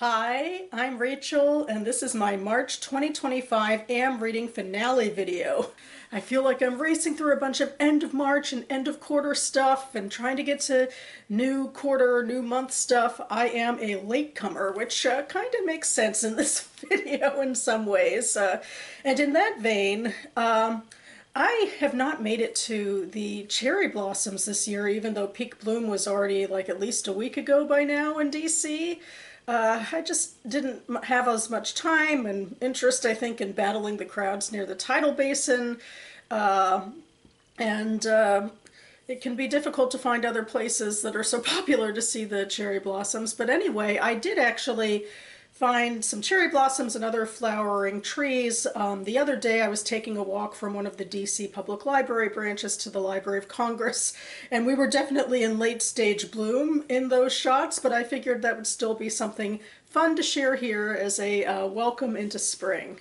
Hi, I'm Rachel, and this is my March 2025 AM reading finale video. I feel like I'm racing through a bunch of end of March and end of quarter stuff and trying to get to new quarter, new month stuff. I am a latecomer, which kind of makes sense in this video in some ways. And in that vein, I have not made it to the cherry blossoms this year, even though peak bloom was already like at least a week ago by now in DC. I just didn't have as much time and interest, I think, in battling the crowds near the tidal basin. And it can be difficult to find other places that are so popular to see the cherry blossoms. But anyway, I did actually find some cherry blossoms and other flowering trees. The other day I was taking a walk from one of the DC Public Library branches to the Library of Congress, and we were definitely in late stage bloom in those shots, but I figured that would still be something fun to share here as a welcome into spring.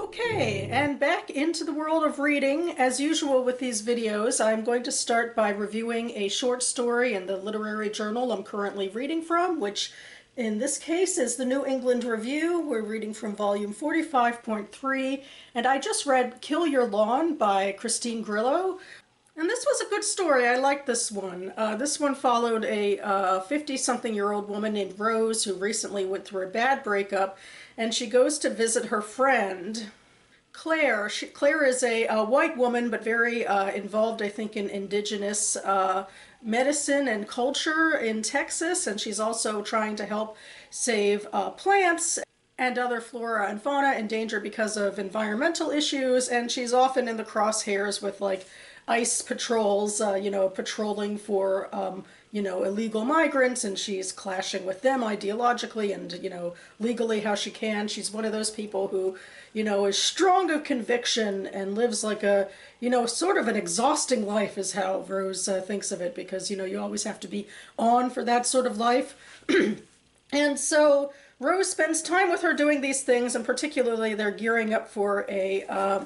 Okay, and back into the world of reading. As usual with these videos, I'm going to start by reviewing a short story in the literary journal I'm currently reading from, which in this case is the New England Review. We're reading from volume 45.3, and I just read Kill Your Lawn by Christine Grillo. And this was a good story. I liked this one. This one followed a 50-something-year-old woman named Rose who recently went through a bad breakup, and she goes to visit her friend Claire. Claire is a white woman, but very involved, I think, in indigenous medicine and culture in Texas, and she's also trying to help save plants and other flora and fauna in danger because of environmental issues, and she's often in the crosshairs with like ICE patrols, patrolling for, illegal migrants, and she's clashing with them ideologically and, legally how she can. She's one of those people who, is strong of conviction and lives like a, sort of an exhausting life is how Rose thinks of it, because, you always have to be on for that sort of life. And so Rose spends time with her doing these things, and particularly they're gearing up for an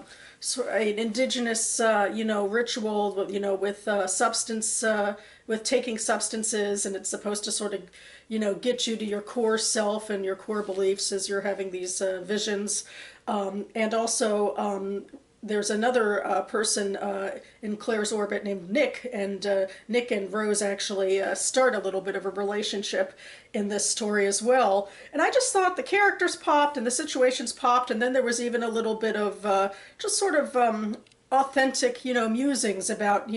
indigenous, ritual, with with taking substances, and it's supposed to sort of, get you to your core self and your core beliefs as you're having these visions. And also, there's another person in Claire's orbit named Nick, and Nick and Rose actually start a little bit of a relationship in this story as well. And I just thought the characters popped and the situations popped, and then there was even a little bit of just sort of authentic, musings about,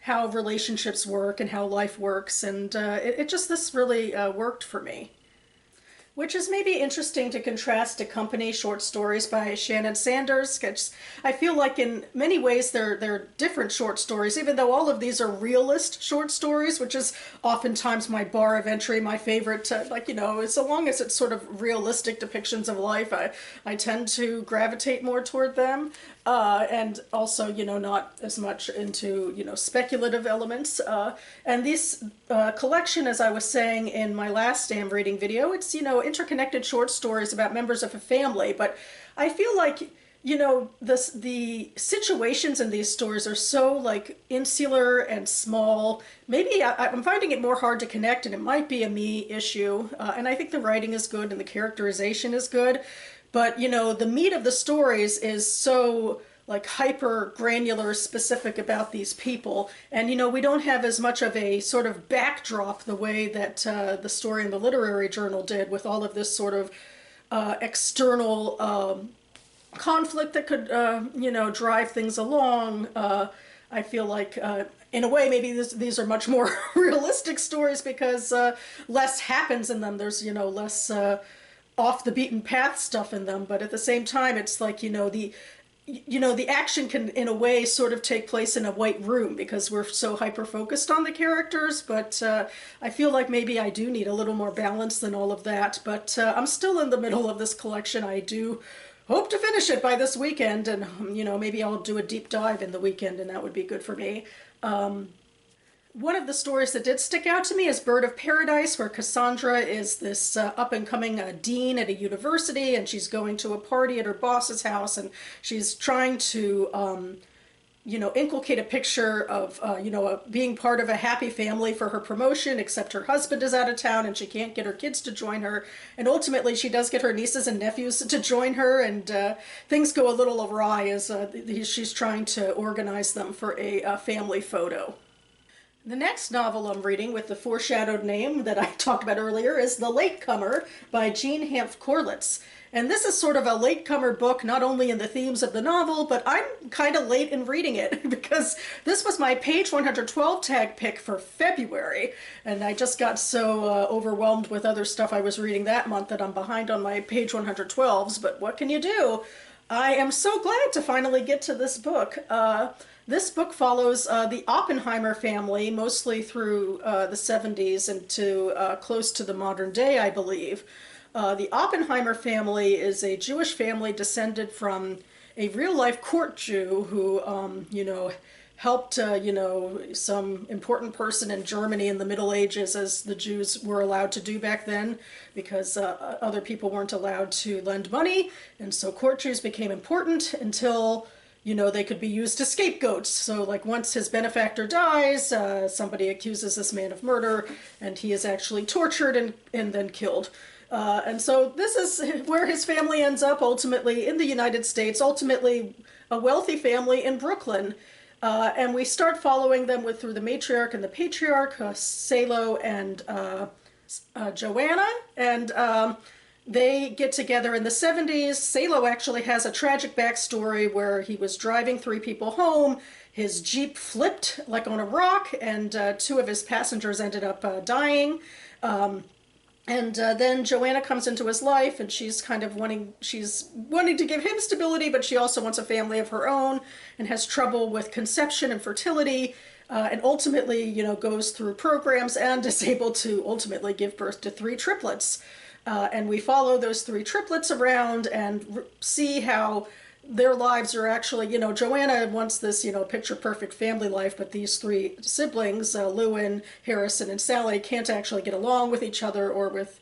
how relationships work and how life works, and this really worked for me. Which is maybe interesting to contrast to Company short stories by Shannon Sanders. I feel like in many ways they're different short stories, even though all of these are realist short stories, which is oftentimes my bar of entry, my favorite, so long as it's sort of realistic depictions of life, I tend to gravitate more toward them. and also, not as much into, speculative elements. And this collection, as I was saying in my last Am reading video, it's, interconnected short stories about members of a family, but I feel like, the situations in these stories are so like insular and small. Maybe I'm finding it more hard to connect, and it might be a me issue. And I think the writing is good and the characterization is good, but the meat of the stories is so like hyper granular specific about these people, and we don't have as much of a sort of backdrop the way that the story in the literary journal did, with all of this sort of external conflict that could, drive things along. I feel like, in a way, maybe these are much more realistic stories because less happens in them. There's, less off the beaten path stuff in them. But at the same time, it's like, the action can, in a way, sort of take place in a white room because we're so hyper-focused on the characters, but I feel like maybe I do need a little more balance than all of that, but I'm still in the middle of this collection. I do hope to finish it by this weekend, and, maybe I'll do a deep dive in the weekend, and that would be good for me. One of the stories that did stick out to me is Bird of Paradise, where Cassandra is this up-and-coming dean at a university, and she's going to a party at her boss's house, and she's trying to, inculcate a picture of, being part of a happy family for her promotion, except her husband is out of town and she can't get her kids to join her. And ultimately she does get her nieces and nephews to join her, and things go a little awry as she's trying to organize them for a family photo. The next novel I'm reading, with the foreshadowed name that I talked about earlier, is The Latecomer by Hanff Korelitz. And this is sort of a latecomer book, not only in the themes of the novel, but I'm kind of late in reading it because this was my page 112 tag pick for February. And I just got so overwhelmed with other stuff I was reading that month that I'm behind on my page 112s, but what can you do? I am so glad to finally get to this book. This book follows the Oppenheimer family, mostly through the 70s and to close to the modern day, I believe. The Oppenheimer family is a Jewish family descended from a real-life court Jew who, helped, some important person in Germany in the Middle Ages, as the Jews were allowed to do back then, because other people weren't allowed to lend money, and so court Jews became important until they could be used as scapegoats. So, like, once his benefactor dies, somebody accuses this man of murder, and he is actually tortured and then killed. And so this is where his family ends up, ultimately in the United States, ultimately a wealthy family in Brooklyn. And we start following them through the matriarch and the patriarch, Salo and Joanna, and they get together in the 70s. Salo actually has a tragic backstory where he was driving three people home. His Jeep flipped like on a rock, and two of his passengers ended up dying. And then Joanna comes into his life, and she's wanting to give him stability, but she also wants a family of her own, and has trouble with conception and fertility, and ultimately, goes through programs and is able to ultimately give birth to three triplets. And we follow those three triplets around and see how their lives are actually, Joanna wants this, picture-perfect family life, but these three siblings, Lewin, Harrison, and Sally, can't actually get along with each other or with,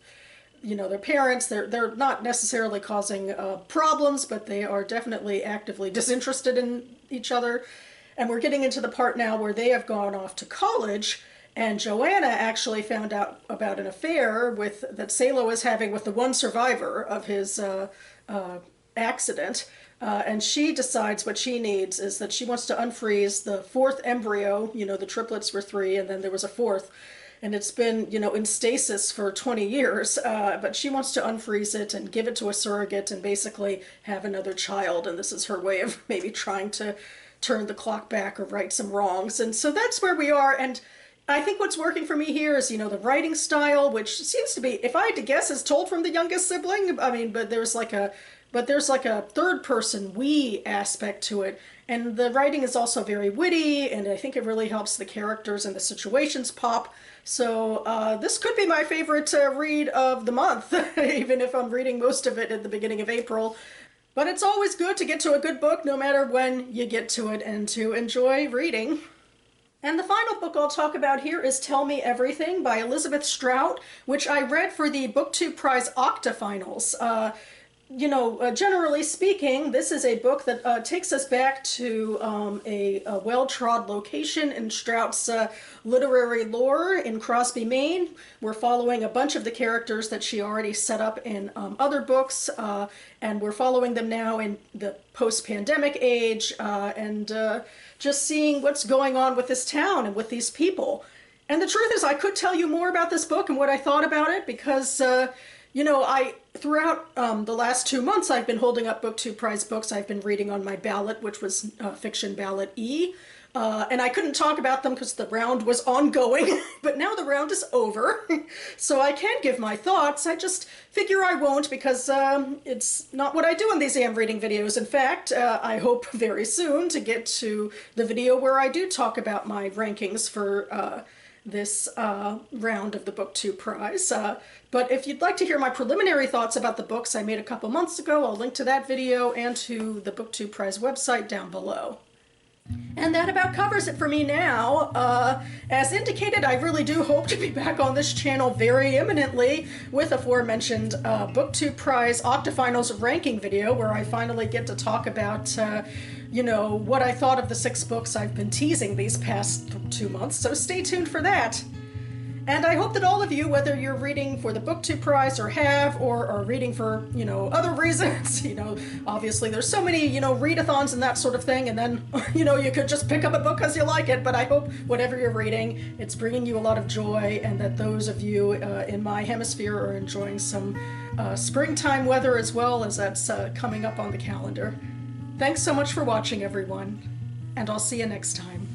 their parents. They're not necessarily causing problems, but they are definitely actively disinterested in each other. And we're getting into the part now where they have gone off to college, and Joanna actually found out about an affair that Salo is having with the one survivor of his accident. And she decides what she needs is that she wants to unfreeze the fourth embryo. The triplets were three, and then there was a fourth. And it's been, in stasis for 20 years. But she wants to unfreeze it and give it to a surrogate and basically have another child. And this is her way of maybe trying to turn the clock back or right some wrongs. And so that's where we are. And I think what's working for me here is, the writing style, which seems to be, if I had to guess, is told from the youngest sibling. I mean, but there's like a third person we aspect to it. And the writing is also very witty, and I think it really helps the characters and the situations pop. So this could be my favorite read of the month, even if I'm reading most of it at the beginning of April. But it's always good to get to a good book no matter when you get to it and to enjoy reading. And the final book I'll talk about here is Tell Me Everything by Elizabeth Strout, which I read for the BookTube Prize Octafinals. Generally speaking, this is a book that takes us back to a well-trod location in Strout's literary lore in Crosby, Maine. We're following a bunch of the characters that she already set up in other books, and we're following them now in the post-pandemic age, and just seeing what's going on with this town and with these people. And the truth is, I could tell you more about this book and what I thought about it, because throughout the last 2 months, I've been holding up BookTube Prize books I've been reading on my ballot, which was Fiction Ballot E. And I couldn't talk about them because the round was ongoing, but now the round is over, so I can give my thoughts. I just figure I won't, because it's not what I do in these AM reading videos. In fact, I hope very soon to get to the video where I do talk about my rankings for this round of the BookTube Prize. But if you'd like to hear my preliminary thoughts about the books I made a couple months ago, I'll link to that video and to the BookTube Prize website down below. And that about covers it for me now. As indicated, I really do hope to be back on this channel very imminently with aforementioned BookTube Prize Octafinals ranking video, where I finally get to talk about what I thought of the 6 books I've been teasing these past 2 months, so stay tuned for that. And I hope that all of you, whether you're reading for the BookTube Prize or have, or are reading for, other reasons, obviously there's so many, readathons and that sort of thing, and then, you could just pick up a book because you like it, but I hope whatever you're reading, it's bringing you a lot of joy, and that those of you in my hemisphere are enjoying some springtime weather as well, as that's coming up on the calendar. Thanks so much for watching, everyone, and I'll see you next time.